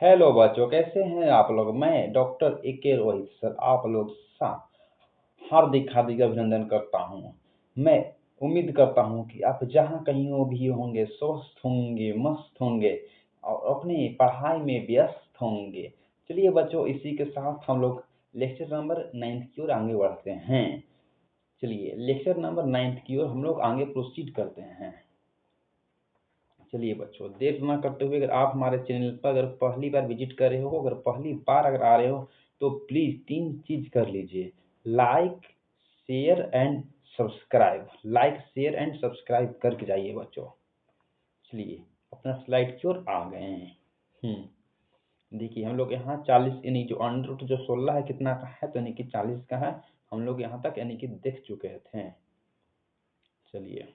Hello बच्चों, कैसे हैं आप लोग। मैं डॉक्टर ए.के. रोहित सर आप लोग सा हार्दिक हार्दिक अभिनंदन करता हूँ। मैं उम्मीद करता हूँ कि आप जहाँ कहीं हो भी होंगे, स्वस्थ होंगे, मस्त होंगे और अपनी पढ़ाई में व्यस्त होंगे। चलिए बच्चों, इसी के साथ हम लोग लेक्चर नंबर 9 की ओर आगे बढ़ते हैं। चलिए लेक्चर नंबर 9 की ओर हम लोग आगे प्रोसीड करते हैं। चलिए बच्चों, देर ना करते हुए अगर आप हमारे चैनल पर अगर पहली बार विजिट कर रहे हो, अगर पहली बार अगर आ रहे हो, तो प्लीज़ 3 चीज़ कर लीजिए। Like, share and subscribe. Like, share and subscribe करके जाइए बच्चों। चलिए अपना स्लाइड की ओर आ गए हैं। देखिए हम लोग यहाँ 40 यानी जो अंडर रूट जो 16 है कितना का है, तो यानी कि 40 का है। हम लोग यहाँ तक यानी कि देख चुके थे। चलिए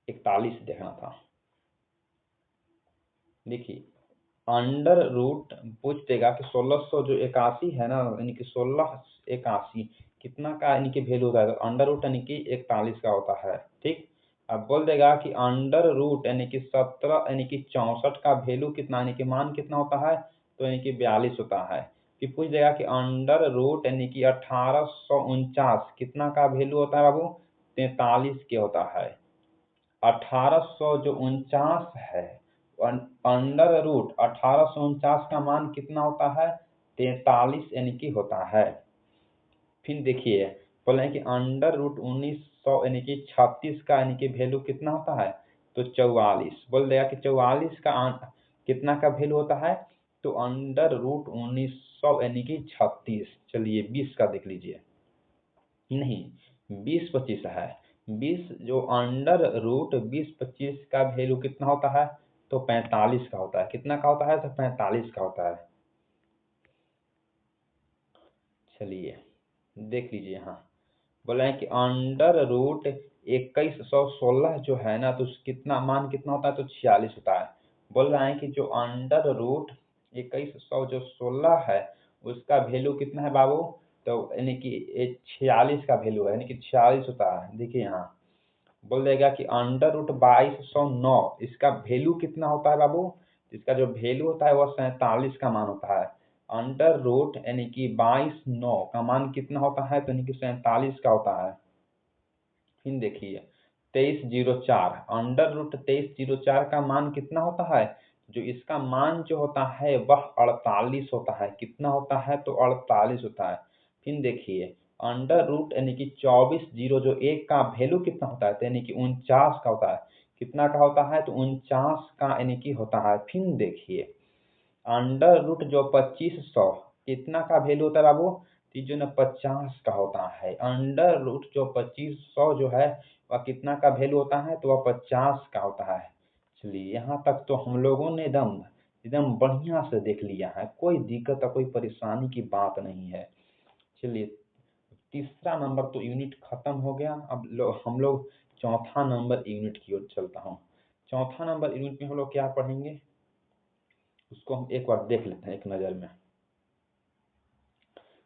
41 देखना था। देखिए अंडर रूट पूछ देगा कि 1600 जो 81 है ना, यानी कि 1681 कितना का यानी कि वैल्यू होता है, तो अंडर रूट यानी कि 41 का होता है। ठीक, अब बोल देगा कि अंडर रूट यानी कि 17 यानी कि 64 का वैल्यू कितना यानी कि मान कितना होता है, तो यानी कि 42 होता है। फिर पूछ देगा कि अंडर रूट यानी कि 1849 कितना का वैल्यू होता है बाबू, 43 के होता है। 1849 है, अंडर रूट 1849 का मान कितना होता है, 43 यानी कि होता है। फिर देखिए बोले कि अंडर रूट 1900 यानी कि 36 का यानी कि वैल्यू कितना होता है, तो 44। बोल देगा कि 44 का कितना का वैल्यू होता है, तो अंडर रूट 1900 यानी कि 36। चलिए 20 का देख लीजिए, नहीं 20-25 है। 20 जो अंडर रूट 20-25 का वैल्यू कितना होता है, तो 45 का होता है। कितना का होता है, तो 45 का होता है। चलिए देख लीजिए, यहाँ बोला है कि अंडर रूट 2116 जो है ना, तो कितना मान कितना होता है, तो 46 होता है। बोल रहा है कि जो अंडर रूट 2100 जो 16 है उसका वैल्यू कितना है बाबू, तो यानी कि 46 का वैल्यू है, यानी कि 46 होता है। देखिए यहाँ बोल देगा कि अंडर रूट 2209 इसका वैल्यू कितना होता है बाबू, इसका जो वैल्यू होता है वह 47 का मान होता है। अंडर रूट यानी कि 2209 का मान कितना होता है, तो यानी कि 47 का होता है। फिर देखिए 2304 अंडर रूट 2304 का मान कितना होता है, जो इसका मान जो होता है वह 48 होता है। कितना होता है, तो 48 होता है। फिर देखिए अंडर रूट यानी कि 24 जो एक का वैल्यू कितना होता है, तो यानी कि 49 का होता है। कितना का होता है, तो 49 का यानी कि होता है। फिर देखिए अंडर रूट जो 2500 कितना का वैल्यू होता है बाबू, तो जो ना 50 का होता है। अंडर रूट जो 2500 जो है वह कितना का वैल्यू होता है, तो वह 50 का होता है। चलिए यहाँ तक तो हम लोगों ने एकदम एकदम बढ़िया से देख लिया है, कोई दिक्कत या कोई परेशानी की बात नहीं है। चलिए तीसरा नंबर तो यूनिट खत्म हो गया। अब हम लोग चौथा नंबर यूनिट की ओर चलता हूँ। चौथा नंबर यूनिट में हम लोग क्या पढ़ेंगे, उसको हम एक बार देख लेते हैं एक नज़र में।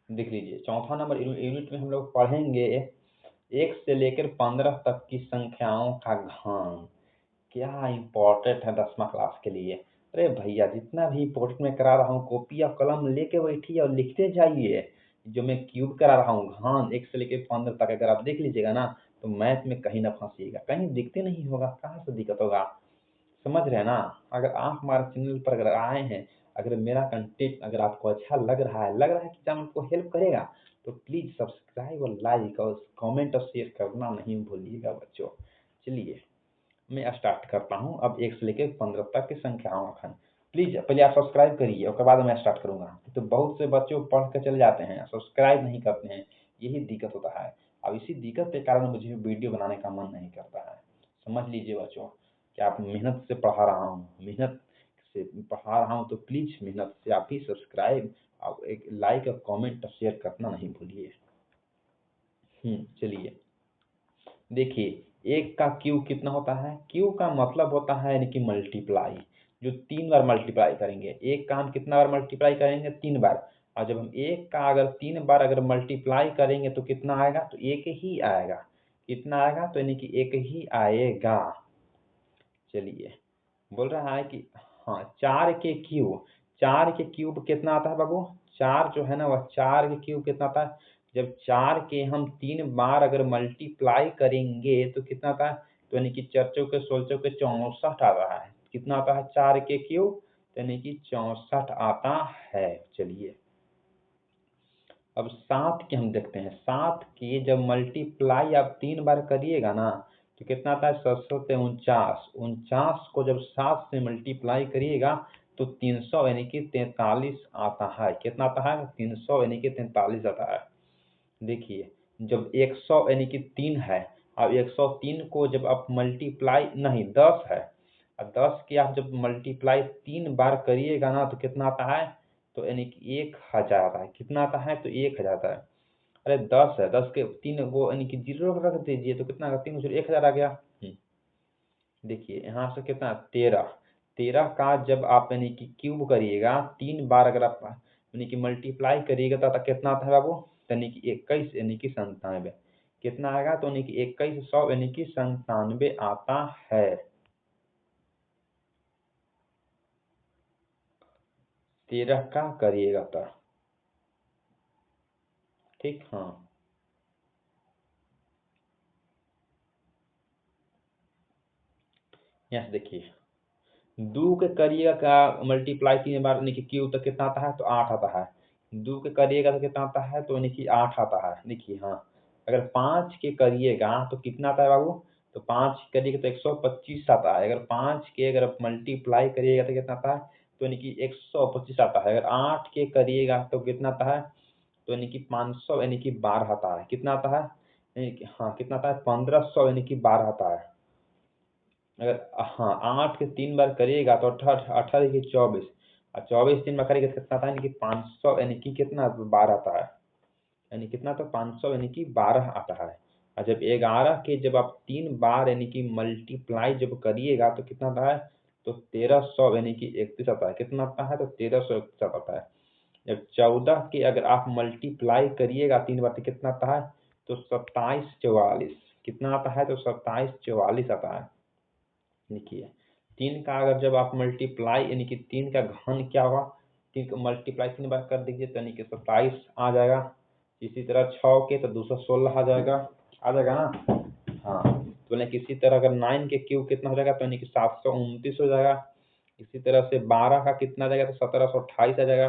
देख लीजिए चौथा नंबर यूनिट में हम लोग पढ़ेंगे 1 से लेकर 15 तक की संख्याओं का घन। क्या इम्पोर्टेंट है 10वीं क्लास के लिए। अरे भैया जितना भी इम्पोर्टेंट मैं करा रहा हूँ, कॉपी और कलम लेके बैठिए और लिखते जाइए। जो मैं क्यूब करा रहा हूँ घन 1 से लेकर 15 तक, अगर आप देख लीजिएगा ना, तो मैथ में कहीं ना फंसिएगा, कहीं दिखते नहीं होगा, कहाँ से दिक्कत होगा। समझ रहे हैं ना। अगर आप हमारे चैनल पर अगर आए हैं, अगर मेरा कंटेंट अगर आपको अच्छा लग रहा है कि चैनल को हेल्प करेगा, तो प्लीज़ सब्सक्राइब और लाइक और कमेंट और शेयर करना नहीं भूलिएगा बच्चों। चलिए मैं स्टार्ट करता हूँ अब 1 से लेकर 15 तक की संख्याओं का खंड। प्लीज़ पहले आप सब्सक्राइब करिए, उसके बाद मैं स्टार्ट करूँगा। तो बहुत से बच्चों पढ़ कर चले जाते हैं, सब्सक्राइब नहीं करते हैं, यही दिक्कत होता है। अब इसी दिक्कत के कारण मुझे वीडियो बनाने का मन नहीं करता है। समझ लीजिए बच्चों कि आप मेहनत से पढ़ा रहा हूँ, मेहनत से पढ़ा रहा हूँ, तो प्लीज़ मेहनत से आप भी सब्सक्राइब और एक लाइक और कमेंट और शेयर करना नहीं भूलिए। चलिए देखिए 1 का क्यूब कितना होता है, क्यूब का मतलब होता है यानी कि मल्टीप्लाई, जो 3 बार मल्टीप्लाई करेंगे। एक का हम कितना बार मल्टीप्लाई करेंगे, 3 बार। और जब हम 1 का अगर 3 बार अगर मल्टीप्लाई करेंगे तो कितना आएगा, तो 1 ही आएगा। कितना आएगा, तो यानी कि 1 ही आएगा। चलिए, बोल रहा है कि हाँ 4 के क्यूब कितना आता है बाबू, 4 जो है ना वह 4 के क्यूब कितना आता है, जब 4 के हम 3 बार अगर मल्टीप्लाई करेंगे तो कितना आता है, तो यानी कि 4 चौके 16 चौके 64 आ रहा है। कितना आता है 4 के क्यूब, यानी कि 64 आता है। चलिए, अब 7 के हम देखते हैं। 7 के जब मल्टीप्लाई आप 3 बार करिएगा ना तो कितना आता है, 749। 49 को जब 7 से मल्टीप्लाई करिएगा तो 300 यानी कि 43 आता है। कितना आता है, 300 यानी कि 43 आता है। देखिए, जब 100 यानी कि 3 है, अब 103 को जब आप मल्टीप्लाई नहीं 10 है, अब 10 की आप जब मल्टीप्लाई 3 बार करिएगा ना तो कितना आता है, तो यानी कि 1000 आता है। कितना आता है, तो 1000 आता है। अरे 10 है, 10 के 3 वो यानी कि 0 रख दीजिए तो कितना आएगा, 3 0 1000 आ गया। देखिए यहाँ से कितना 13, 13 का जब आप यानी कि क्यूब करिएगा 3 बार अगर आप यानी कि मल्टीप्लाई करिएगा तो कितना आता है बाबू, यानी कि 21 यानी कि 97। कितना आएगा, तो यानी कि 2100 यानी कि 97 आता है। 13 का करिएगा तो ठीक। हाँ, यहाँ से देखिए 2 के करिएगा का मल्टीप्लाई 3 बार यानी कि क्यूब तो कितना आता है, तो 8 आता है। 2 के करिएगा तो कितना आता है, तो यानी कि 8 आता है। देखिए हाँ, अगर 5 के करिएगा तो कितना आता है बाबू, तो 5 करिएगा तो 125 आता है। अगर 5 के अगर आप मल्टीप्लाई करिएगा तो कितना आता है, तो यानी कि 125 आता है। अगर 8 के करिएगा तो कितना आता है, तो यानी कि 500 यानी कि 12 आता है। कितना आता है, यानी कि हाँ कितना आता है, 1500 यानी कि 12 आता है। अगर हाँ 8 के 3 बार करिएगा तो 18 की 24, और 24 3 बार करिएगा तो कितना आता है, यानी कि 500 यानी कि कितना 12 आता है। यानी कितना, तो 500 यानी कि 12 आता है। और जब 11 के जब आप 3 बार यानी कि मल्टीप्लाई जब करिएगा तो कितना आता है, तो 1300 यानी कि 31 आता है। कितना आता है, तो 1331 आता है। जब 14 के अगर आप मल्टीप्लाई करिएगा 3 बार तो कितना आता है, तो 2744। कितना आता है, तो 2744 आता है। देखिए 3 का अगर जब आप मल्टीप्लाई यानी कि 3 का घन क्या होगा, 3 का मल्टीप्लाई 3 बार कर दीजिए तो यानी कि 27 आ जाएगा। इसी तरह 6 के तो 216 आ जाएगा ना। हाँ, तो यानी कि इसी तरह अगर 9 के क्यूब कितना हो जाएगा, तो यानी कि 729 हो जाएगा। इसी तरह से 12 का कितना आ जाएगा, तो 1728 आ जाएगा।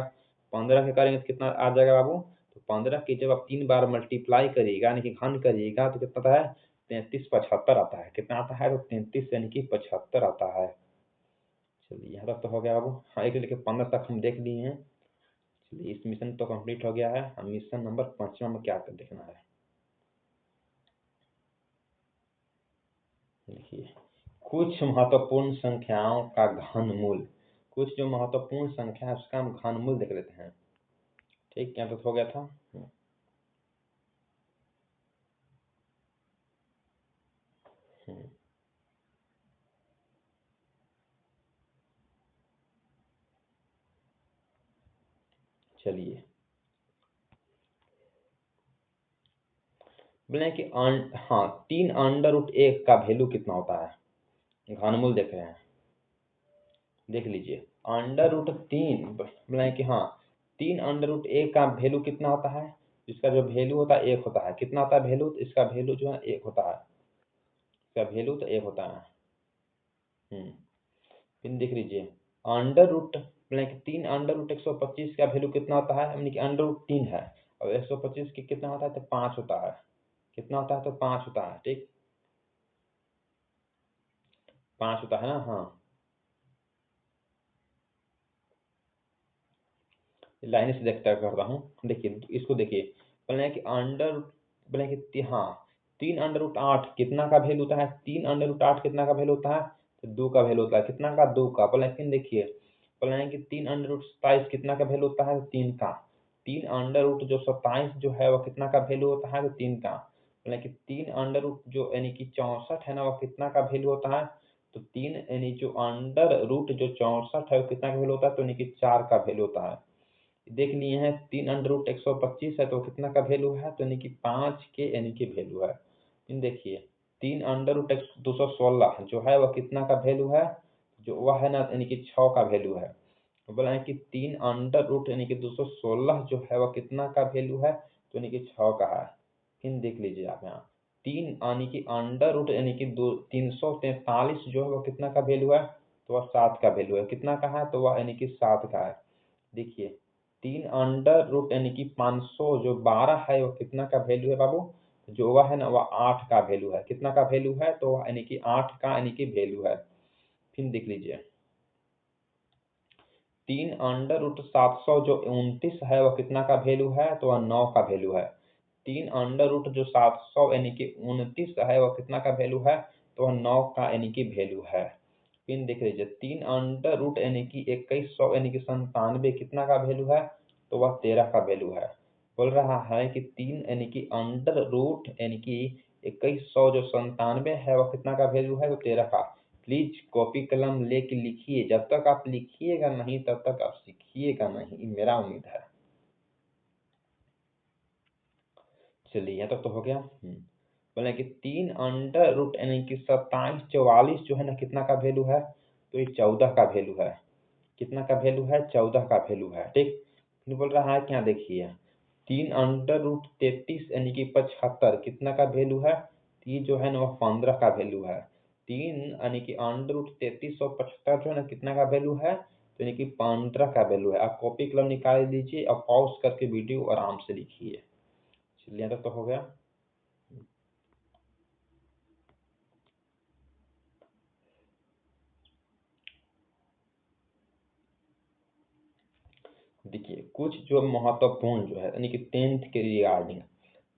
15 के करेंगे तो कितना आ जाएगा बाबू, तो 15 की जब आप 3 बार मल्टीप्लाई करिएगा यानी कि घन करिएगा तो कितना आता है, 3375 आता है। कितना आता है, तो 33 यानी कि 75 आता है। चलिए यहाँ तक तो हो गया बाबू। हाँ, 1 से लेकर 15 तक हम देख लिए हैं। चलिए इस मिशन तो कंप्लीट हो गया है। अब मिशन नंबर 5वां में क्या कर देखना है, देखिए कुछ महत्वपूर्ण संख्याओं का घनमूल। कुछ जो महत्वपूर्ण संख्या है उसका हम घनमूल देख लेते हैं। ठीक, यहाँ तक हो गया था। हम्म, चलिए बोले कि हाँ 3 अंडर रूट 1 का वैल्यू कितना होता है, घनमूल देख रहे हैं। देख लीजिए अंडर रूट 3 बोले कि हाँ 3 अंडर रूट 1 का वैल्यू कितना होता है, इसका जो वैल्यू होता है 1 होता है। कितना होता है वैल्यू, तो इसका वैल्यू जो है 1 होता है। इसका वैल्यू तो 1 होता है। हम्म, फिर देख लीजिए अंडर रूट बोले कि 3 अंडर रूट 125 का वैल्यू कितना होता है, यानी कि अंडर रूट 3 है और 125 की कितना होता है, तो 5 होता है। कितना होता है, तो 5 होता है। ठीक, 5 होता है ना। हाँ, लाइन से देखता करता हूँ। देखिए इसको देखिए, बोले कि बोले कि हाँ 3 अंडर रूट 8 कितना का वैल्यू होता है, 3 अंडर रूट 8 कितना का वैल्यू होता है, तो 2 का वैल्यू होता है। कितना का, 2 का। बोले लेकिन देखिए बोले कि 3 अंडर रूट 27 कितना का वैल्यू होता है, तो 3 का। 3 अंडर रूट जो 27 जो है वह कितना का वैल्यू होता है, तो 3 का। बोले कि 3 अंडर रूट जो यानी कि 64 है ना वह कितना का वैल्यू होता है, तो 3 यानी जो अंडर रूट जो 64 है वो कितना का वैल्यू होता है, तो यानी कि 4 का वैल्यू होता है। देख लिए हैं 3 अंडर रूट 125 है तो कितना का वैल्यू है, तो यानी कि 5 के यानी कि वैल्यू है। इन देखिए 3√216 जो है वह कितना का वैल्यू है, जो वह है ना यानी कि 6 का वैल्यू है। तो बोला है कि 3 अंडर रूट यानी कि 216 जो है वह कितना का वैल्यू है, तो यानी कि 6 का है। फिर देख लीजिए आप यहाँ 3 यानी कि अंडर रूट यानी कि 343 जो है वह कितना का वैल्यू है, तो वह 7 का वैल्यू है। कितना का है, तो वह यानी कि 7 का है। देखिए 3 अंडर रूट यानी कि 500 जो 12 है वह कितना का वैल्यू है बाबू, जो वह है ना वह 8 का वैल्यू है। कितना का वैल्यू है, तो वह यानी कि 8 का यानी कि वैल्यू है। फिर देख लीजिए 3 अंडर रूट 700 जो 29 है वह कितना का वैल्यू है, तो वह 9 का वैल्यू है। 3 अंडर रूट जो 700 यानी कि 29 है वह कितना का वैल्यू है, तो वह 9 का यानी कि वैल्यू है। फिर देख लीजिए 3 अंडर रूट यानी कि 2100 यानी कि 97 कितना का वैल्यू है, तो वह 13 का वैल्यू है। बोल रहा है कि 3 यानी कि अंडर रूट यानी कि 2100 जो 97 है वह कितना का वैल्यू है, तो 13 का। प्लीज कॉपी कलम लेके लिखिए, जब तक आप लिखिएगा नहीं तब तक आप सीखिएगा नहीं, मेरा उम्मीद है। चलिए यहाँ तक तो हो गया। बोले कि 3 अंडर रूट यानी कि 2744 जो है ना कितना का वैल्यू है, तो ये 14 का वैल्यू है। कितना का वैल्यू है, 14 का वैल्यू है। ठीक, फिर बोल रहा है क्या, देखिए 3 अंडर रूट 33 यानी कि 75 कितना का वैल्यू है, तो ये जो है ना वह 15 का वैल्यू है। 3 यानी कि अंडर रूट 33 और 75 जो है ना कितना का वैल्यू है, तो यानी कि 15 का वैल्यू है। आप कॉपी कलम निकाल लीजिए और पॉज करके वीडियो आराम से लिखिए। चलिए यहाँ तक तो हो गया। देखिए कुछ जो महत्वपूर्ण जो है यानी कि 10th के रिगार्डिंग,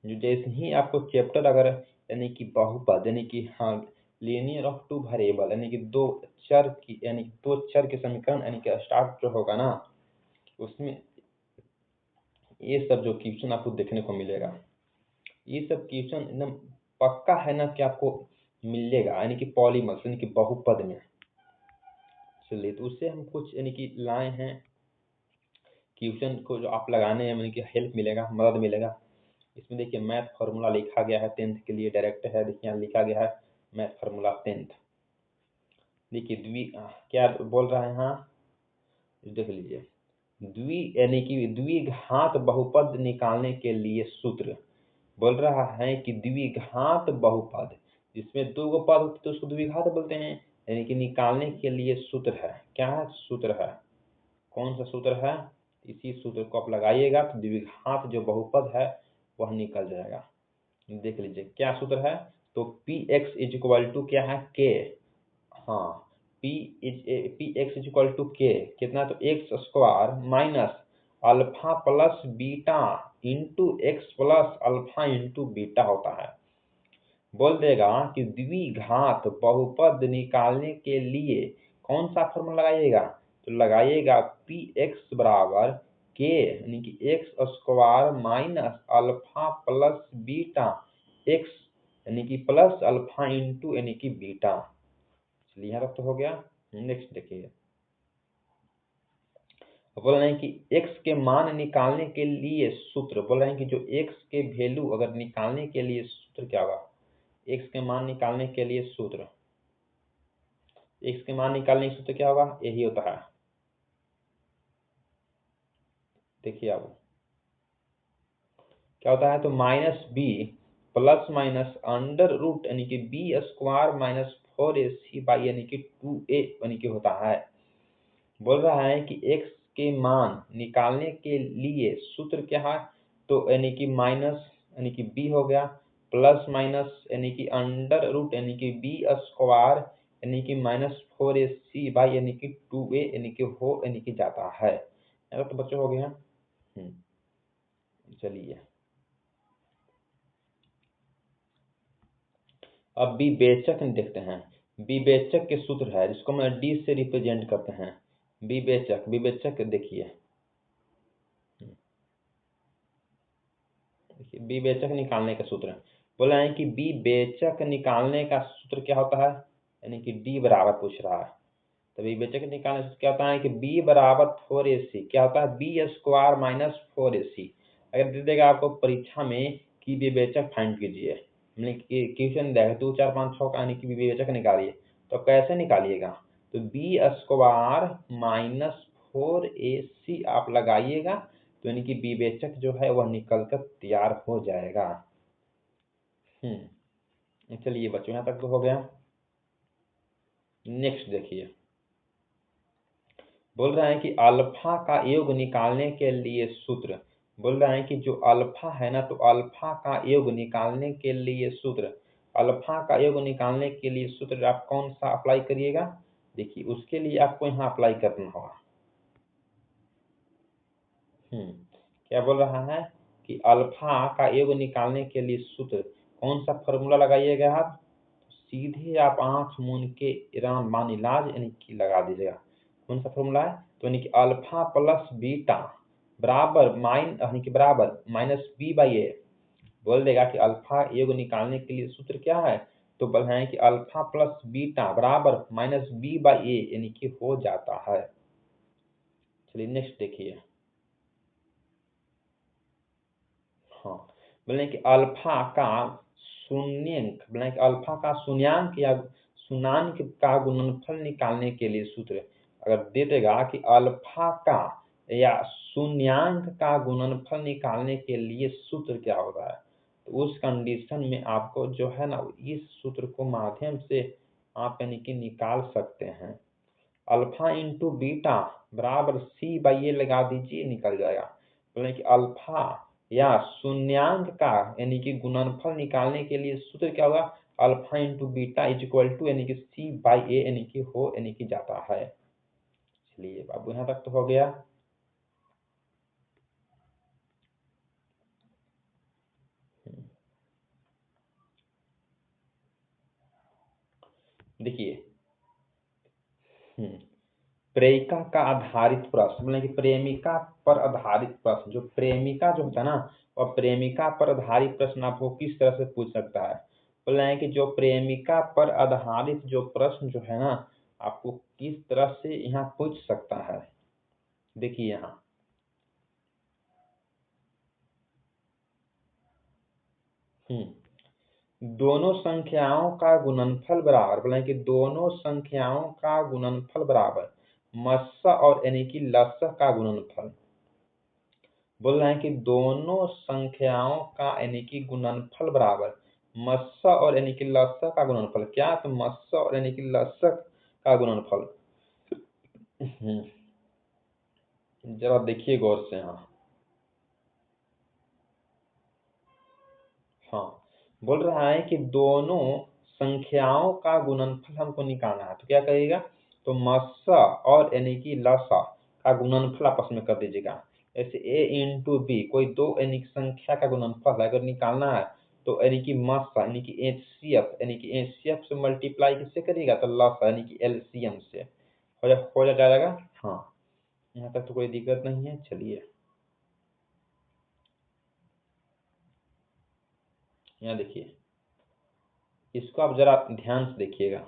जो जैसे ही आपको चैप्टर अगर यानी कि बहुपद यानी कि हाँ लीनियर ऑफ टू वेरिएबल यानी कि दो चर की यानी कि दो चर के समीकरण यानी कि स्टार्ट जो होगा ना, उसमें ये सब जो क्वेश्चन आपको देखने को मिलेगा, ये सब क्वेश्चन एकदम पक्का है ना कि आपको मिलेगा यानी कि पॉलीमर्स यानी कि बहुपद में। चलिए तो उससे हम कुछ यानी कि लाए हैं क्वेश्चन को, जो आप लगाने में यानी कि हेल्प मिलेगा, मदद मिलेगा। इसमें देखिए मैथ फार्मूला लिखा गया है 10th के लिए, डायरेक्ट है। देखिए यहाँ लिखा गया है मैथ फार्मूला 10th। देखिए क्या बोल रहा है यहाँ, देख लीजिए यानी कि द्विघात बहुपद निकालने के लिए सूत्र बोल रहा है कि द्विघात बहुपद जिसमें दो गो पद होते तो उसको द्विघात बोलते हैं, यानी कि निकालने के लिए सूत्र है। क्या है सूत्र है, कौन सा सूत्र है, इसी सूत्र को आप लगाइएगा तो द्विघात जो बहुपद है वह निकल जाएगा। देख लीजिए क्या सूत्र है, तो P x is equal to क्या है, के। हाँ P x is equal to K कितना, तो x square minus alpha plus beta into x plus alpha into beta होता है। बोल देगा कि द्विघात बहुपद निकालने के लिए कौन सा फॉर्मूला लगाइएगा, तो लगाइएगा पी एक्स बराबर के यानी कि x square minus alpha plus beta x यानी कि प्लस अल्फा इंटू यानी कि बीटा। चलिए यहाँ तक तो हो गया। नेक्स्ट देखिए बोल रहे हैं कि x के मान निकालने के लिए सूत्र, बोल रहे हैं कि जो x के वैल्यू अगर निकालने के लिए सूत्र क्या होगा, x के मान निकालने के लिए सूत्र, x के मान निकालने का सूत्र क्या होगा, यही होता है। देखिए अब क्या होता है, तो minus B plus minus under root यानी कि B square minus 4ac by यानी कि 2a यानी कि होता है। बोल रहा है कि x के मान निकालने के लिए सूत्र क्या है, तो यानी कि माइनस यानी कि b हो गया प्लस माइनस यानी कि अंडर रूट यानी कि बी स्क्वायर यानी कि -4ac बाई यानी कि 2a यानी कि हो यानी कि जाता है। ऐसा तो बच्चों हो गया। चलिए अब विवेचक देखते हैं। विवेचक के सूत्र है जिसको मैं डी से रिप्रेजेंट करते हैं। विवेचक विवेचक देखिए विवेचक निकालने का सूत्र बोला है कि विवेचक निकालने का सूत्र क्या होता है, यानी कि डी बराबर पूछ रहा है। तो विवेचक निकालने से क्या होता है कि बी बराबर 4ac क्या होता है, बी स्क्वायर माइनस 4ac। अगर दे देगा आपको परीक्षा में कि विवेचक फाइंड कीजिए, क्वेश्चन देगा 2 4 5 6 का यानी कि विवेचक निकालिए, तो कैसे निकालिएगा? तो बी स्क्वायर माइनस 4ac आप लगाइएगा, तो यानी कि विवेचक जो है वह निकल कर तैयार हो जाएगा। चलिए बच्चों, यहाँ तक तो हो गया। नेक्स्ट देखिए, बोल रहा है कि अल्फा का योग निकालने के लिए सूत्र, बोल रहा है कि जो अल्फा है ना, तो अल्फा का योग निकालने के लिए सूत्र, अल्फा का योग निकालने के लिए सूत्र आप कौन सा अप्लाई करिएगा? देखिए, उसके लिए आपको यहाँ अप्लाई करना होगा। क्या बोल रहा है कि अल्फा का योग निकालने के लिए सूत्र कौन सा फॉर्मूला लगाइएगा आप? सीधे आप आंख मूंद के रामबाण इलाज यानी कि लगा दीजिएगा। कौन सा फॉर्मूला है? तो यानी कि अल्फा प्लस बीटा बराबर यानी कि बराबर माइनस बी बाई ए। बोल देगा कि अल्फा योग निकालने के लिए सूत्र क्या है? तो बोल रहे हैं कि अल्फा प्लस बीटा बराबर माइनस बी बाई ए यानी कि हो जाता है। चलिए नेक्स्ट देखिए। हाँ, बोले कि अल्फा का शून्यंक, बोले कि अल्फा का शून्यांक या शून्याङ्क का गुणनफल निकालने के लिए सूत्र अगर दे देगा कि अल्फा का या शून्यांक का गुणनफल निकालने के लिए सूत्र क्या होता है, तो उस कंडीशन में आपको जो है ना इस सूत्र को माध्यम से आप यानी कि निकाल सकते हैं। अल्फा इंटू बीटा बराबर सी बाई ए लगा दीजिए, निकल जाएगा। बोले कि अल्फा या शून्यांक का यानी कि गुणनफल निकालने के लिए सूत्र क्या होगा? Alpha into beta is equal to यानी कि सी बाई ए यानी कि हो यानी कि जाता है। चलिए बाबू, यहाँ तक तो हो गया। देखिए, प्रेमिका का आधारित प्रश्न, मतलब कि प्रेमिका पर आधारित प्रश्न, जो प्रेमिका जो होता है ना, और प्रेमिका पर आधारित प्रश्न आपको किस तरह से पूछ सकता है? बोल रहे हैं कि जो प्रेमिका पर आधारित जो प्रश्न जो है ना, आपको किस तरह से यहाँ पूछ सकता है? देखिए यहाँ, दोनों संख्याओं का गुणनफल बराबर, बोले कि दोनों संख्याओं का गुणनफल बराबर मस्सा और यानी कि लस्सा का गुणनफल। बोल रहे हैं कि दोनों संख्याओं का यानी कि गुणनफल बराबर मस्सा और यानी कि लस्सा का गुणनफल। क्या? तो मस्सा और यानी कि लस्सा का गुणनफल। जरा देखिए गौर से। हाँ, बोल रहा है कि दोनों संख्याओं का गुणनफल हमको निकालना है, तो क्या करिएगा? तो मस्सा और यानी कि लसा का गुणनफल आपस में कर दीजिएगा। ऐसे a इंटू बी, कोई दो यानी कि संख्या का गुणनफल अगर निकालना है, तो यानी कि मस्सा यानी कि एचसीएफ यानी कि एचसीएफ से मल्टीप्लाई किससे करिएगा? तो लसा यानी कि एलसीएम से हो जाएगा। हाँ, यहाँ तक तो कोई दिक्कत नहीं है। चलिए यहाँ देखिए, इसको आप जरा ध्यान से देखिएगा।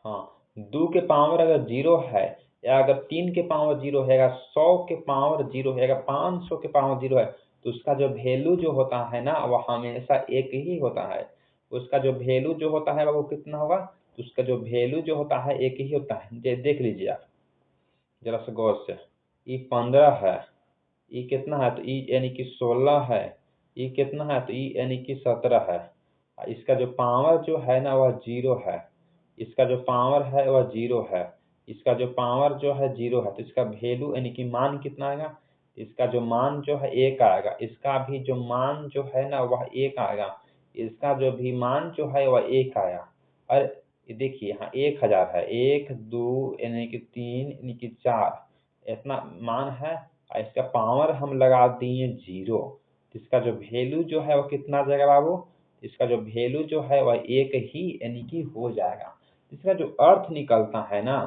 हाँ, 2 के पावर अगर 0 है, या अगर 3 के पावर 0 है, या 100 के पावर 0 है, अगर 500 के पावर 0 है, तो उसका जो वैल्यू जो होता है ना, वह हमेशा एक ही होता है। उसका जो वैल्यू जो होता है वो कितना होगा? तो उसका जो वैल्यू जो होता है एक ही होता है। देख लीजिए आप जरा सा गौर से। ये 15 है, ये कितना है? तो ये यानी कि 16 है। ये कितना है? तो ये यानी कि 17 है। इसका जो पावर जो है ना वह 0 है। इसका जो पावर है वह 0 है। इसका जो पावर जो है 0 है, तो इसका वैल्यू यानी कि मान कितना आएगा? इसका जो मान जो है 1 आएगा। इसका भी जो मान जो है ना वह 1 आएगा। इसका जो भी मान जो है वह 1 आया। और ये देखिए यहाँ 1000 है, 1 2 यानी कि 3 यानी कि 4 इतना मान है। और इसका पावर हम लगा दिए 0। इसका जो वैल्यू जो है वो कितना आ जाएगा बाबू? इसका जो वैल्यू जो है वह एक ही यानी कि हो जाएगा। इसका जो अर्थ निकलता है ना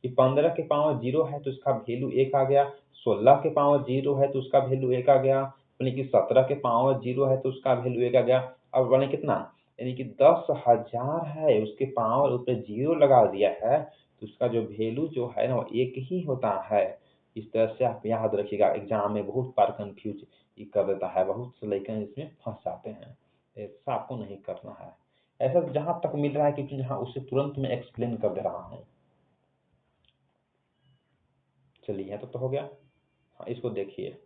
कि 15 के पावर 0 है तो उसका वैल्यू 1 आ गया, 16 के पावर 0 है तो उसका वैल्यू 1 आ गया, यानी कि 17 के पावर 0 है तो उसका वैल्यू 1 आ गया। अब बने कितना? यानी कि 10,000 है, उसके पावर ऊपर 0 लगा दिया है, तो उसका जो वैल्यू जो है ना वो एक ही होता है। इस तरह से आप याद रखिएगा, एग्जाम में बहुत बार कंफ्यूज ये कर देता है। बहुत से लड़के इसमें फंस जाते हैं, ऐसा आपको नहीं करना है। ऐसा जहाँ तक मिल रहा है क्योंकि जहाँ उसे तुरंत मैं एक्सप्लेन कर दे रहा हूँ। चलिए यहाँ तो हो गया। हाँ, इसको देखिए।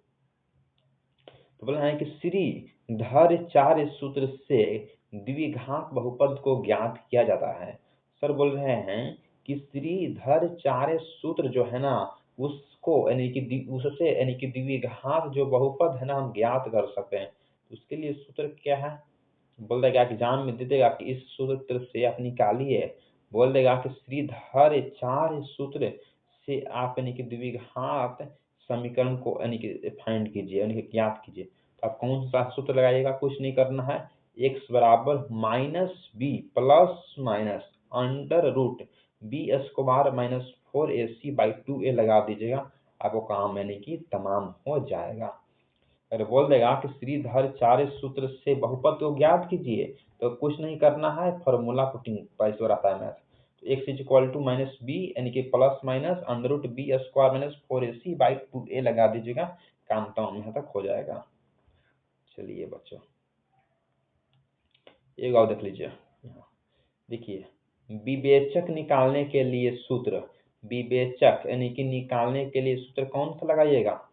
तो बोला है कि श्रीधर चार्य सूत्र से द्विघात बहुपद को ज्ञात किया जाता है। सर बोल रहे हैं कि श्रीधर चार्य सूत्र जो है ना, उसको यानी कि उससे यानी कि द्विघात जो बहुपद है ना हम ज्ञात कर सकते हैं। उसके लिए सूत्र क्या है? बोल देगा कि एग्जाम में दे देगा कि इस सूत्र से आप निकालिए। बोल देगा कि श्रीधर चार्य सूत्र से आप यानी कि द्विघात समीकरण को यानी कि फाइंड कीजिए, यानी कि ज्ञात कीजिए। तो आप कौन सा सूत्र लगाइएगा? कुछ नहीं करना है, x बराबर minus B plus minus under root B square minus 4ac/2a लगा दीजिएगा। आपको काम यानी कि तमाम हो जाएगा। अगर बोल देगा कि श्रीधर चार्य सूत्र से बहुपद को ज्ञात कीजिए, तो कुछ नहीं करना है, फॉर्मूला पुटिंग पैसे आता है मैथ। तो x is equal to minus B यानी कि plus minus under root B square minus 4ac/2a लगा दीजिएगा। काम तमाम यहाँ तक हो जाएगा। चलिए बच्चों, एक और देख लीजिए। यहाँ देखिए, विवेचक निकालने के लिए सूत्र, विवेचक यानी कि निकालने के लिए सूत्र कौन सा लगाइएगा?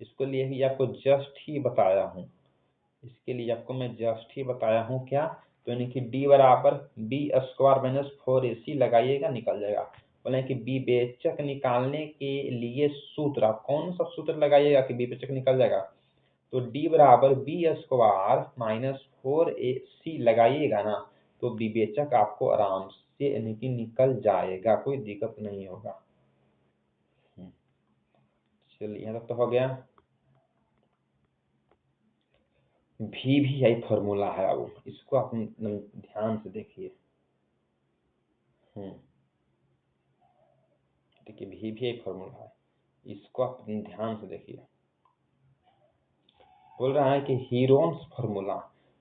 इसके लिए ही आपको जस्ट ही बताया हूँ, इसके लिए आपको मैं जस्ट ही बताया हूँ क्या? तो यानी कि d बराबर बी स्क्वायर माइनस 4ac लगाइएगा, निकल जाएगा। बोले कि विवेचक निकालने के लिए सूत्र, आप कौन सा सूत्र लगाइएगा कि विवेचक निकल जाएगा? तो d बराबर बी स्क्वायर माइनस 4ac लगाइएगा ना, तो विवेचक आपको आराम से यानी कि निकल जाएगा, कोई दिक्कत नहीं होगा। चलिए यहाँ तक तो हो गया। VVI फॉर्मूला है, अब इसको आप ध्यान से देखिए। देखिए VVI फॉर्मूला है, इसको आप ध्यान से देखिए। बोल रहा है कि हीरोन्स फॉर्मूला,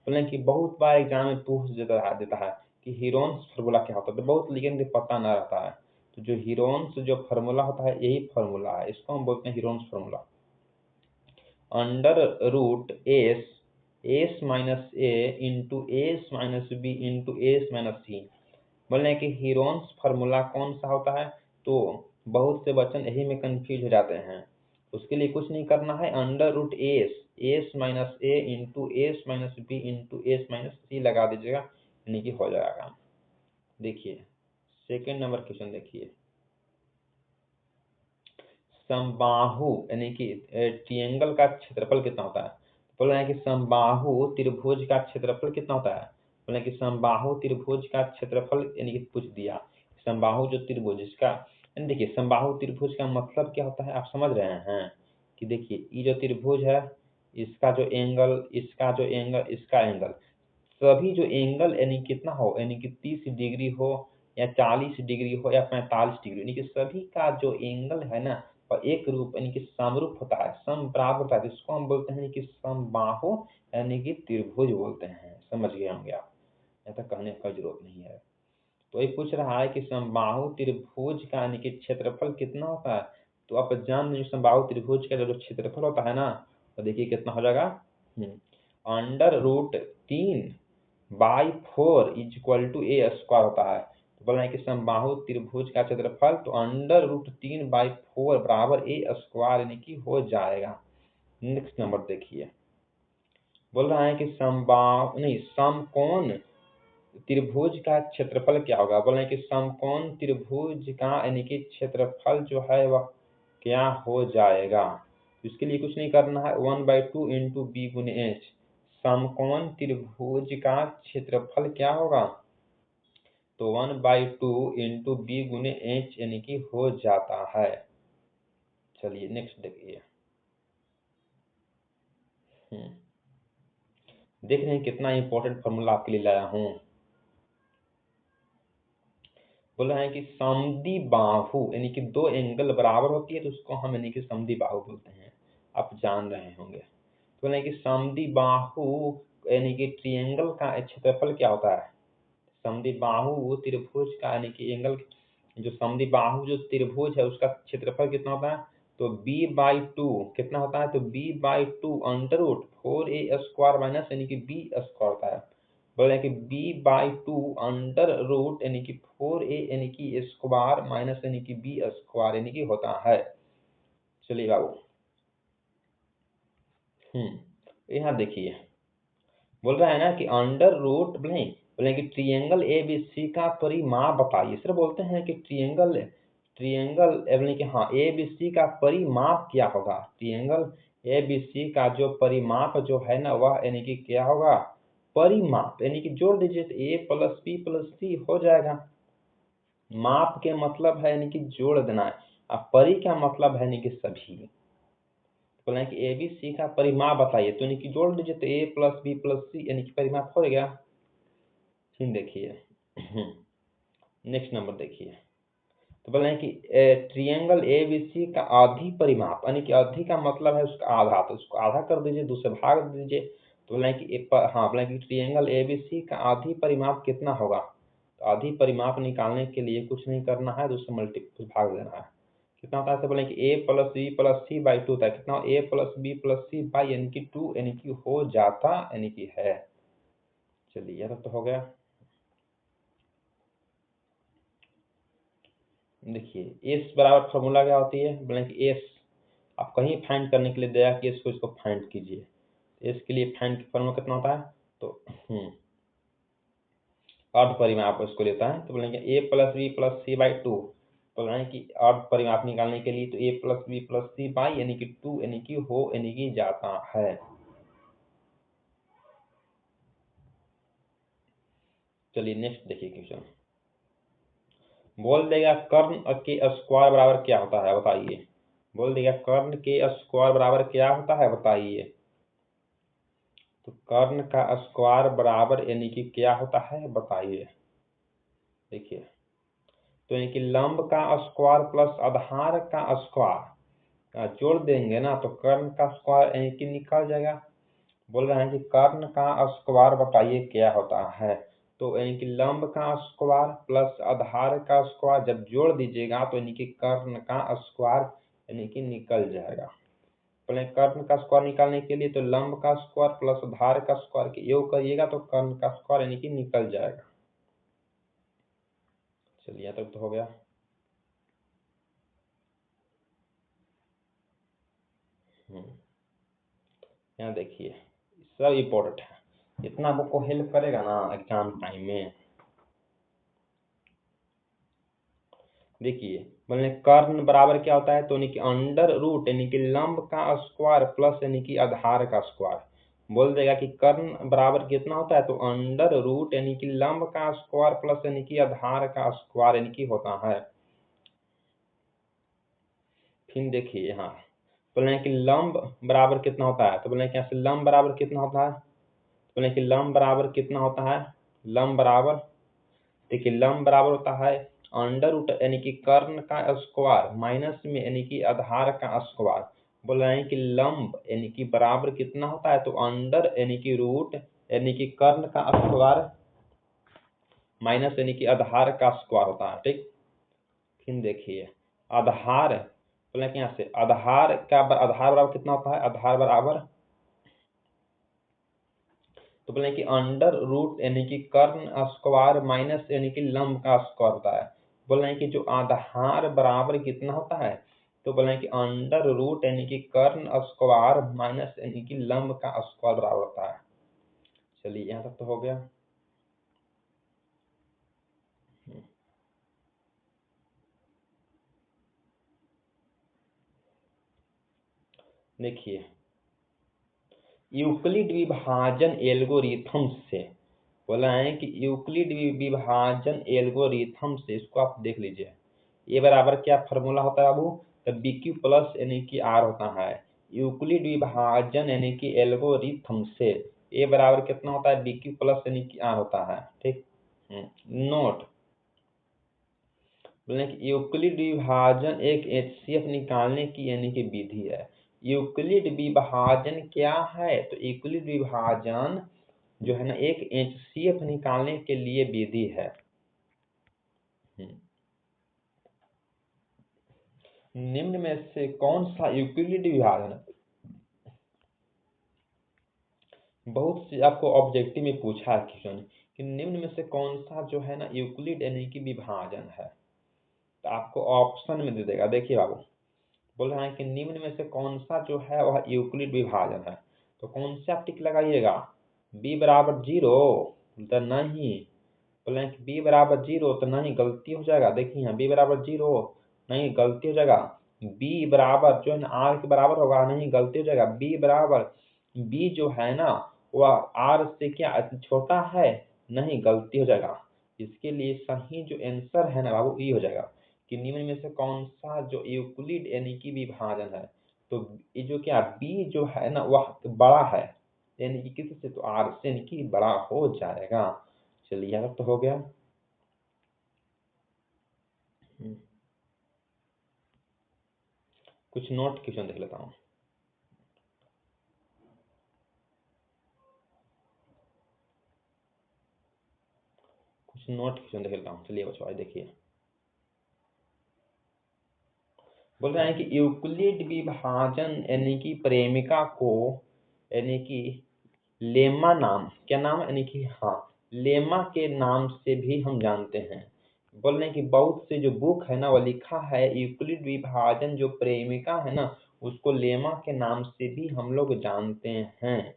बोले कि बहुत बार एग्जाम में पूछ देता है कि हीरोन्स फॉर्मूला क्या होता है, तो बहुत लेकिन पता ना रहता है। तो जो हीरोन्स जो फॉर्मूला होता है यही फॉर्मूला है, इसको हम बोलते हैं Heron's formula. Under root S minus A into S minus B into S minus C. बोले कि हीरोन्स फार्मूला कौन सा होता है? तो बहुत से बच्चे यही में कंफ्यूज हो जाते हैं। उसके लिए कुछ नहीं करना है, under root S minus A into S minus B into S minus C लगा दीजिएगा, यानी कि हो जाएगा। देखिए सेकेंड नंबर क्वेश्चन देखिए, समबाहु यानी कि ट्रायंगल का क्षेत्रफल कितना होता है? बोल रहे हैं कि समबाहु त्रिभुज का क्षेत्रफल कितना होता है? बोल रहे हैं कि समबाहु त्रिभुज का क्षेत्रफल यानी कि पूछ दिया समबाहु जो त्रिभुज इसका, यानी देखिए समबाहु त्रिभुज का मतलब क्या होता है आप समझ रहे हैं? कि देखिए ये जो त्रिभुज है, इसका जो एंगल, इसका जो एंगल, इसका एंगल, सभी जो एंगल यानी कितना हो, यानी कि 30 डिग्री हो या 40 डिग्री हो या 45 डिग्री, यानी कि सभी का जो एंगल है ना और एक रूप यानी कि समरूप होता है, सम बराबर होता है, जिसको हम बोलते हैं कि समबाहु यानी कि त्रिभुज बोलते हैं। समझ गए होंगे आप, ऐसा कहने का जरूरत नहीं है। तो ये पूछ रहा है कि समबाहु त्रिभुज का यानी कि क्षेत्रफल कितना होता है? तो आप जान लीजिए समबाहु त्रिभुज का जो क्षेत्रफल होता है ना, तो देखिए कितना हो जाएगा, under root 3/4 is equal to A square होता है। तो बोल रहे हैं कि समबाहु त्रिभुज का क्षेत्रफल तो अंडर रूट 3/4 बराबर ए स्क्वायर यानी कि हो जाएगा। नेक्स्ट नंबर देखिए, बोल रहा है कि समबाहु नहीं समकोण त्रिभुज का क्षेत्रफल क्या होगा? बोल रहे हैं कि समकोण त्रिभुज का यानी कि क्षेत्रफल जो है वह क्या हो जाएगा? इसके लिए कुछ नहीं करना है, 1/2 इंटू बी गुने एच। समकोण त्रिभुज का क्षेत्रफल क्या होगा? तो 1/2 इंटू बी गुने एच यानी कि हो जाता है। चलिए नेक्स्ट देखिए। देख रहे हैं कितना इंपॉर्टेंट फॉर्मूला आपके लिए लाया हूँ। बोला है कि समद्वि बाहु यानी कि दो एंगल बराबर होती है तो उसको हम यानी कि समद्वि बाहु बोलते हैं, आप जान रहे होंगे। तो बोला कि समद्वि बाहु यानी कि ट्रायंगल का क्षेत्रफल क्या होता है? समद्वि बाहु त्रिभुज का यानी कि एंगल, जो समद्वि बाहु जो त्रिभुज है उसका क्षेत्रफल कितना होता है? तो b/2 कितना होता है, तो b/2 under root 4a² minus यानी कि b² होता है। बोले कि b/2 अंडर रूट यानी कि 4a यानी कि स्क्वायर माइनस यानी कि b² यानी कि होता है। चलिए बाबू, यहाँ देखिए बोल रहा है ना कि अंडर रूट बोले कि ट्रिएंगल ABC का परिमाप बताइए। सिर्फ बोलते हैं कि ट्रिएंगल बोले कि हाँ ABC का परिमाप क्या होगा। ट्रिएंगल ABC का जो परिमाप जो है ना वह यानी कि क्या होगा, परिमाप यानी कि जोड़ दीजिए तो a + b + c हो जाएगा। माप के मतलब है यानी कि जोड़ देना है, अब परि का मतलब है यानी कि सभी। बोले कि ABC का परिमाप बताइए, तो यानी कि जोड़ दीजिए तो a + b + c यानी कि परिमाप हो गया। फिर देखिए नेक्स्ट नंबर देखिए, तो बोले कि ट्रिएंगल ABC का आधी परिमाप यानी कि आधी का मतलब है उसका आधा, तो उसको आधा कर दीजिए, दूसरे भाग दीजिए। तो बोले कि बोले कि ट्रिएंगल ABC का आधी परिमाप कितना होगा। तो आधी परिमाप निकालने के लिए कुछ नहीं करना है, दूसरे मल्टीपल भाग देना है। कितना होता है, तो बोले कि a + b + c/2 होता है। कितना a + b + c बाई यानी कि 2 यानी कि हो जाता यानी कि है। चलिए यह तो हो गया। देखिए एस बराबर फॉर्मूला क्या होती है, बोले कि एस आप कहीं फाइंड करने के लिए दिया कि इसको इसको फाइंड कीजिए। एस के लिए फाइंड फॉर्मूला कितना होता है, तो अर्ध परिमाप इसको लेता है। तो बोलेंगे a + b + c/2, बोल रहे हैं कि अर्ध परिमाप निकालने के लिए तो a + b + c बाई यानी कि 2 यानी कि हो यानी कि जाता है। चलिए नेक्स्ट देखिए क्वेश्चन, बोल देगा कर्ण के स्क्वायर बराबर क्या होता है बताइए। बोल देगा कर्ण के स्क्वायर बराबर क्या होता है बताइए। तो कर्ण का स्क्वायर बराबर यानी कि क्या होता है बताइए। देखिए तो यानी कि लंब का स्क्वायर प्लस आधार का स्क्वायर जोड़ देंगे ना तो कर्ण का स्क्वायर यानी कि निकल जाएगा। बोल रहे हैं कि कर्ण का स्क्वायर बताइए क्या होता है। तो यानी कि लंब का स्क्वायर प्लस आधार का स्क्वायर जब जोड़ दीजिएगा तो यानी कि कर्ण का स्क्वायर यानी कि निकल जाएगा। पहले कर्ण का स्क्वायर निकालने के लिए तो लंब का स्क्वायर प्लस आधार का स्क्वायर के योग करिएगा तो कर्ण का स्क्वायर यानी कि निकल जाएगा। चलिए तब तो हो गया। यहाँ देखिए सब इम्पोर्टेंट है, इतना आपको हेल्प करेगा ना एग्जाम टाइम में। देखिए बोले कर्ण बराबर क्या होता है, तो यानी कि अंडर रूट यानी कि लंब का स्क्वायर प्लस यानी कि आधार का स्क्वायर। बोल देगा कि कर्ण बराबर कितना होता है, तो अंडर रूट यानी कि लंब का स्क्वायर प्लस यानी कि आधार का स्क्वायर यानी कि होता है। फिर देखिए यहाँ बोले कि लंब बराबर कितना होता है, तो बोले कि यहाँ से लंब बराबर कितना होता है, बोले कि लंब बराबर कितना होता है। लंब बराबर देखिए लंब बराबर होता है अंडर रूट यानी कि कर्ण का स्क्वायर माइनस में यानी कि आधार का स्क्वायर। बोल रहे हैं कि लंब यानी कि बराबर कितना होता है, तो अंडर यानी कि रूट यानी कि कर्ण का स्क्वायर माइनस यानी कि आधार का स्क्वायर होता है। ठीक, फिर देखिए आधार बोले कि यहाँ से आधार बराबर कितना होता है, आधार बराबर तो बोले कि अंडर रूट यानी कि कर्ण स्क्वायर माइनस यानी कि लंब का स्क्वायर होता है। बोल रहे हैं कि जो आधार बराबर कितना होता है, तो बोले हैं कि अंडर रूट यानी कि कर्ण स्क्वायर माइनस यानी कि लंब का स्क्वायर बराबर होता है। चलिए यहाँ तक तो हो गया। देखिए यूक्लिड विभाजन एल्गोरिथम से बोला है कि यूक्लिड विभाजन एल्गोरिथम से इसको आप देख लीजिए। ये बराबर क्या फॉर्मूला होता है बाबू, तो BQ प्लस यानी कि R होता है। यूक्लिड विभाजन यानी कि एल्गोरिथम से ये बराबर कितना होता है, BQ प्लस यानी कि R होता है। ठीक, नोट बोले कि यूक्लिड विभाजन एक HCF निकालने की यानी कि विधि है। यूक्लिड विभाजन क्या है, तो यूक्लिड विभाजन जो है ना एक HCF निकालने के लिए विधि है। निम्न में से कौन सा यूक्लिड विभाजन है? बहुत से आपको ऑब्जेक्टिव में पूछा है क्वेश्चन कि निम्न में से कौन सा जो है ना यूक्लिड यानी कि विभाजन है, तो आपको ऑप्शन में दे देगा। देखिए बाबू, बोल रहे हैं कि निम्न में से कौन सा जो है वह यूक्लिड विभाजन है, तो कौन सा आप टिक लगाइएगा? b बराबर 0 तो नहीं, बोले हैं कि b बराबर 0 तो नहीं, गलती हो जाएगा। देखिए यहाँ b बराबर 0 नहीं, गलती हो जाएगा। b बराबर जो है ना r के बराबर होगा, नहीं, गलती हो जाएगा। b बराबर b जो है ना वह r से क्या छोटा है, नहीं, गलती हो जाएगा। इसके लिए सही जो आंसर है ना बाबू ये हो जाएगा कि निम्न में से कौन सा जो यूक्लिड यानी कि विभाजन है, तो ये जो क्या b जो है ना वह बड़ा है, यानी कि किसी से, तो r से यानी कि बड़ा हो जाएगा। चलिए यहाँ तो हो गया। कुछ नोट क्वेश्चन देख लेता हूँ। कुछ नोट क्वेश्चन देख लेता हूँ। चलिए बच्चों आज देखिए, बोल रहे हैं कि यूक्लिड विभाजन यानी कि प्रेमिका को यानी कि लेमा नाम, क्या नाम यानी कि हाँ लेमा के नाम से भी हम जानते हैं। बोल रहे हैं कि बहुत से जो बुक है ना वो लिखा है यूक्लिड विभाजन जो प्रेमिका है ना उसको लेमा के नाम से भी हम लोग जानते हैं।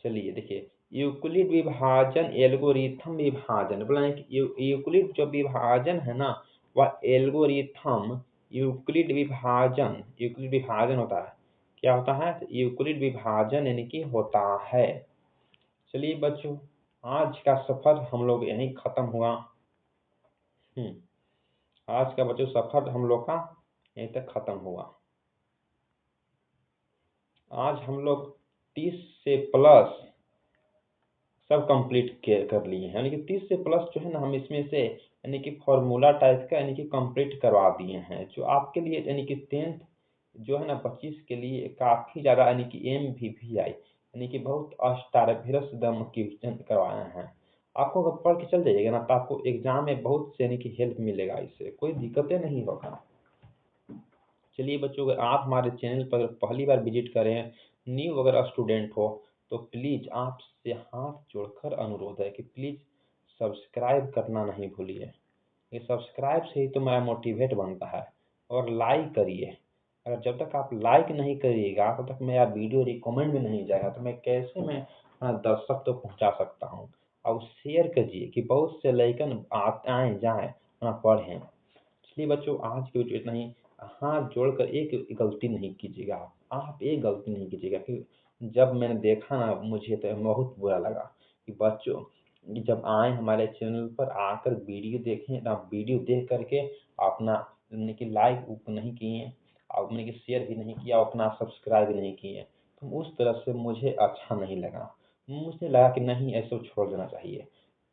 चलिए देखिए, यूक्लिड विभाजन एल्गोरिथम विभाजन, बोला है कि यूक्लिड जो विभाजन है ना वह एल्गोरिथम यूक्लिड विभाजन होता है। क्या होता है? तो यूक्लिड विभाजन यानी कि होता है। चलिए बच्चों, आज का सफर हम लोग यहीं खत्म हुआ। आज का बच्चों सफर हम लोग का यहीं तक खत्म हुआ। आज हम लोग 30 से प्लस सब कंप्लीट कर लिए हैं, यानी कि 30 से प्लस जो है ना हम इसमें से यानी कि फॉर्मूला टाइप का यानी कि कंप्लीट करवा दिए हैं, जो आपके लिए यानी कि 10th जो है ना 25 के लिए काफ़ी ज़्यादा यानी कि MVP आई यानी कि बहुत अष्टारभ्रस दम क्वेश्चन करवाए हैं। आपको अगर पढ़ के चल जाइएगा ना तो आपको एग्जाम में बहुत से यानी कि हेल्प मिलेगा, इससे कोई दिक्कतें नहीं होगा। चलिए बच्चों, अगर आप हमारे चैनल पर पहली बार विजिट करें, न्यू अगर स्टूडेंट हो तो प्लीज़ आपसे हाथ जोड़कर अनुरोध है कि प्लीज़ सब्सक्राइब करना नहीं भूलिए। ये सब्सक्राइब से ही तो मेरा मोटिवेट बनता है। और लाइक करिए, अगर जब तक आप लाइक नहीं करिएगा तब तक मेरा वीडियो रिकमेंड में नहीं जाएगा, तो मैं कैसे दर्शक तो पहुंचा सकता हूं। और शेयर करिए कि बहुत से लइकन आए जाएं पढ़ें। इसलिए बच्चों आज की वीडियो इतना ही। हाथ जोड़कर एक गलती नहीं कीजिएगा, आप एक गलती नहीं कीजिएगा कि जब मैंने देखा ना मुझे तो बहुत बुरा लगा कि बच्चों जब आए हमारे चैनल पर आकर वीडियो देखें ना, वीडियो देख करके अपना यानी कि लाइक नहीं किए और यानी कि शेयर भी नहीं किया, अपना सब्सक्राइब भी नहीं किए, तो उस तरह से मुझे अच्छा नहीं लगा। मुझे लगा कि नहीं, ऐसे छोड़ देना चाहिए।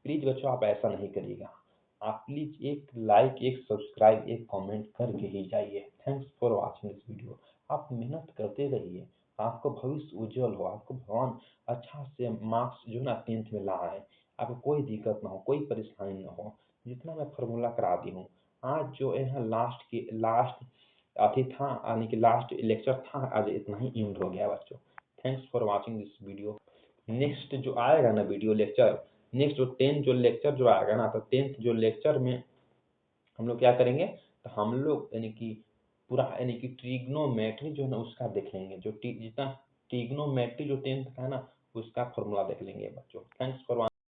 प्लीज़ बच्चों आप ऐसा नहीं करिएगा। आप प्लीज़ एक लाइक, एक सब्सक्राइब, एक कमेंट करके ही जाइए। Thanks for watching this video. आप मेहनत करते रहिए, आपका भविष्य उज्जवल हो, आपको भगवान अच्छा से मार्क्स जो है ना 10th में लाए, आपको कोई दिक्कत ना हो, कोई परेशानी ना हो। जितना मैं फार्मूला करा दी हूँ, आज जो है लास्ट अभी था यानी कि लास्ट लेक्चर था, आज इतना ही एंड हो गया बच्चों। Thanks for watching this video. Next जो आएगा ना वीडियो लेक्चर, नेक्स्ट जो 10 जो लेक्चर जो आएगा ना, तो 10th जो लेक्चर में हम लोग क्या करेंगे, तो हम लोग यानी कि पूरा यानी कि ट्रिग्नोमेट्री जो है ना उसका देख लेंगे, जो जितना ट्रिग्नोमेट्री जो 10th का है ना उसका फॉर्मूला देख लेंगे बच्चों। Thanks for